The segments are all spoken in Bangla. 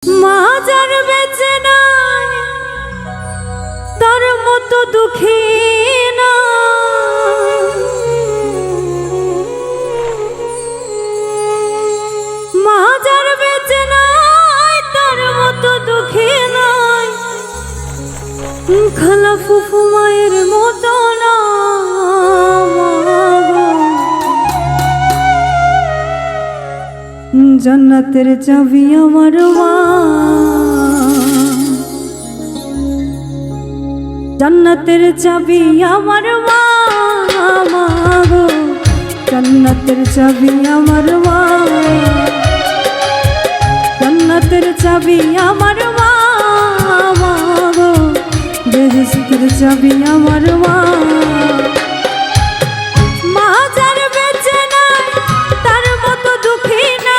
মাজার বেচে নাই তার মতো দুঃখী না, মাজার বেচে নাই তার মতো দুঃখী নাই, খালা ফুফু মায়ের মতো না। জান্নাতের চাবি আমার মা, জান্নাতের চাবি আমার মা গো, জান্নাতের চাবি আমার মা, জান্নাতের চাবি আমার মা গো, বেহেশতের চাবি আমার মা। মাজার বেচে নাই তার মতো দুঃখী না,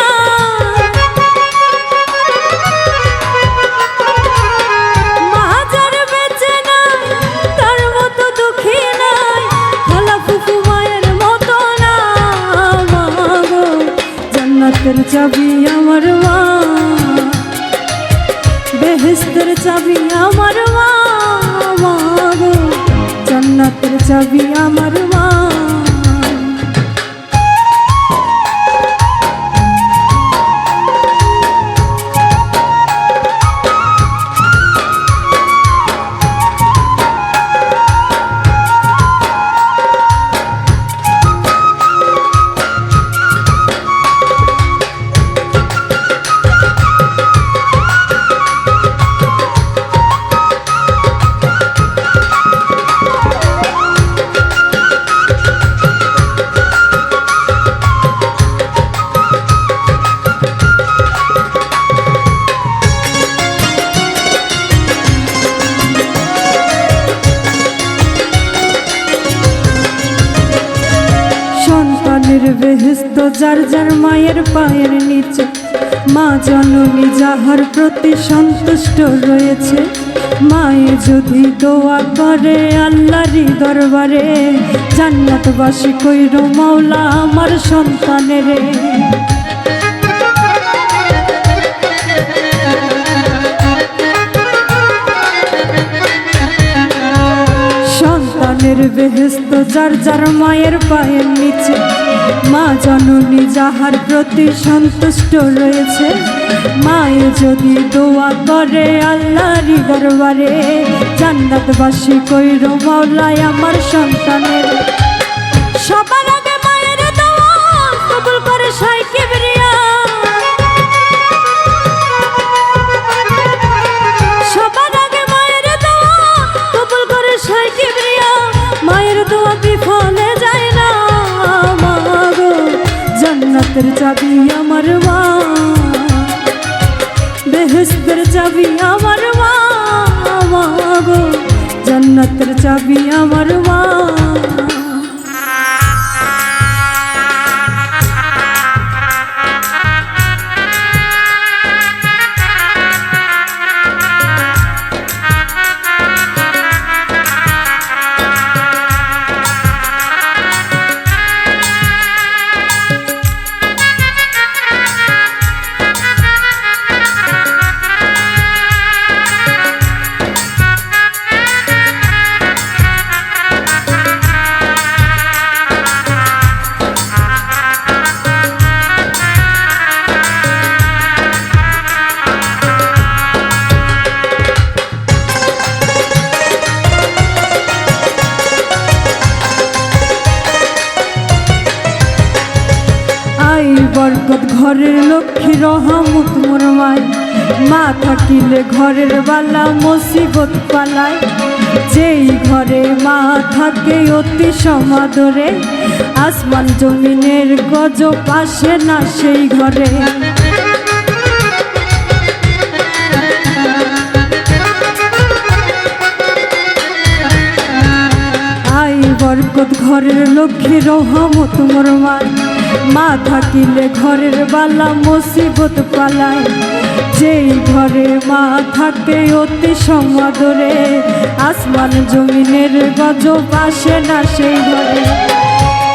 মাজার বেচে নাই তার মতো দুঃখী নাই, খালা ফুফু মায়ের মতো না মা গো, জান্নাতের চাবি আমার মা, বেহেশতের চাবি আমার মা গো, জান্নাতের চাবি আমার মা। বেহেশত যার যার মায়ের পায়ের নিচে, মা জননী যাহার প্রতি সন্তুষ্ট রয়েছে, মায়ে যদি দোয়া করে আল্লাহরই দরবারে, জান্নাতবাসী কইরো মাওলা আমার সন্তানেরে। সন্তানের বেহেশত যার যার মায়ের পায়ের নিচে, মা জননী যাহার প্রতি সন্তুষ্ট রয়েছে, মায়ে যদি দোয়া করে আল্লাহরই দরবারে, জান্নাতবাসী কইরো মাওলা আমার সন্তানের। সবার আগে মায়ের দোয়া কবুল করে শাইখ কিবরিয়া, সবার আগে মায়ের দোয়া কবুল করে শাইখ কিবরিয়া, মায়ের দোয়া বিফলে যায় না মা গো, জান্নাতের চাবি আমার মা, বেহেশতের চাবি আমার মা গো, জান্নাতের চাবি আমার মা। বরকত ঘরের লক্ষ্মী রহমত মোর মাই, মা থাকিলে ঘরের বালা মুসিবত পালায়, যেই ঘরে মা থাকে অতি সমাদরে, আসমান জমিনের গজব আসে না সেই ঘরে। আই বরকত ঘরের লক্ষ্মী রহমত মোর মাই, মা থাকিলে ঘরের বালা মুসিবত পালায়, যেই ঘরে মা থাকে অতি সমাদরে, আসমান জমিনের গজব আসে না সেই ঘরে।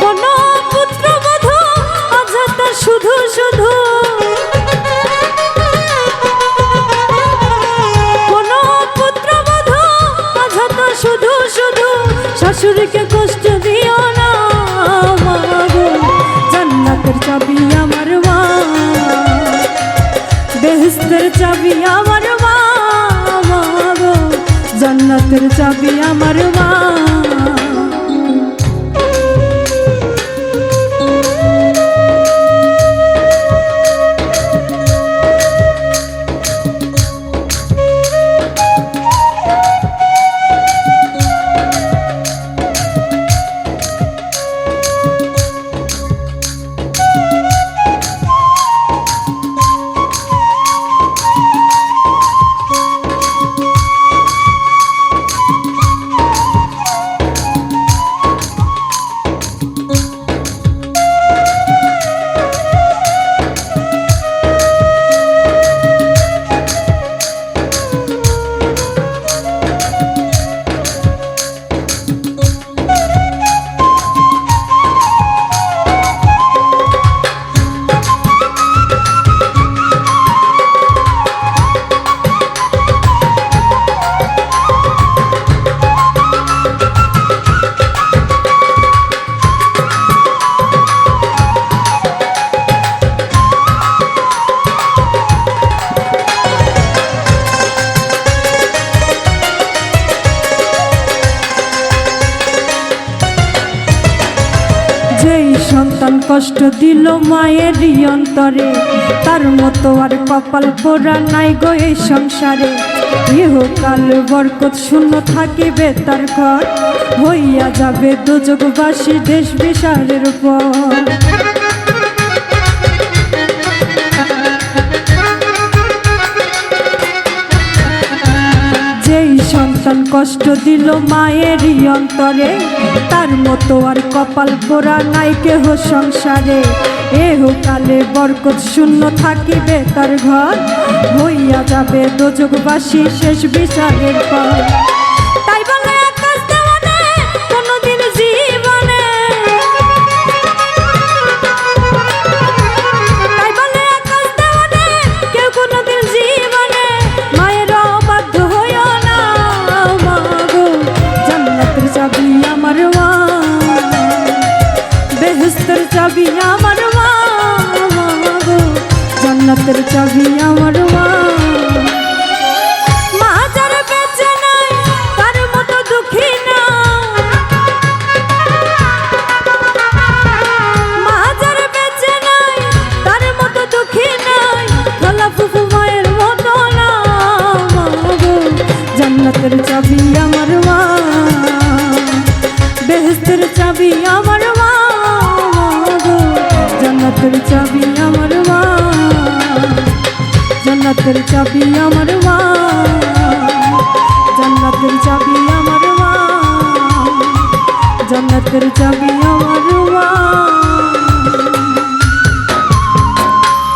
কোনো পুত্রবধূ অযথা শুধু শুধু শাশুড়িকে কষ্ট দিও না মা গো, জান্নাতের চাবি আমার মা, বেহেশতের চাবি আমার মা, মা গো, জান্নাতের চাবি আমার মা। যেই সন্তান কষ্ট দিল মায়েরই অন্তরে, তার মতো আর কপাল পোড়া নাই গো এই সংসারে। ইহকাল বরকত শূন্য থাকিবে তার ঘর, হইয়া যাবে দোজখবাসী দেশ বিচারের পর। যেই সন্তান কষ্ট দিল মায়েরই অন্তরে, তার মতো আর কপাল পোড়া নাই কেহ সংসারে। এহকালে বরকত শূন্য থাকিবে তার ঘর, হইয়া যাবে দোজখবাসী শেষ বিচারের পর। তাই বলে আকাশ দেওয়ানে কোনদিন জীবনে, তাই বলে আকাশ দেওয়ানে কেউ কোনদিন জীবনে মায়ের অবাধ্য হইও না মা গো, জান্নাতের চাবি আমার মা, বেহেশতের চাবি আমার মা, মা গো, জান্নাতের চাবি আমার মা। মা যারা বেঁচে নাই তার মতো দুঃখী না, মা যারা বেঁচে নাই তার মতো দুঃখী নাই, খালা ফুফু মায়ের মতো না মা গো, জান্নাতের চাবি আমার মা, বেহেশতের চাবি আমার মা, জান্নাতের চাবি আমার মা, জান্নাতের চাবি আমার মা, জান্নাতের চাবি আমার মা, জান্নাতের চাবি আমার মা।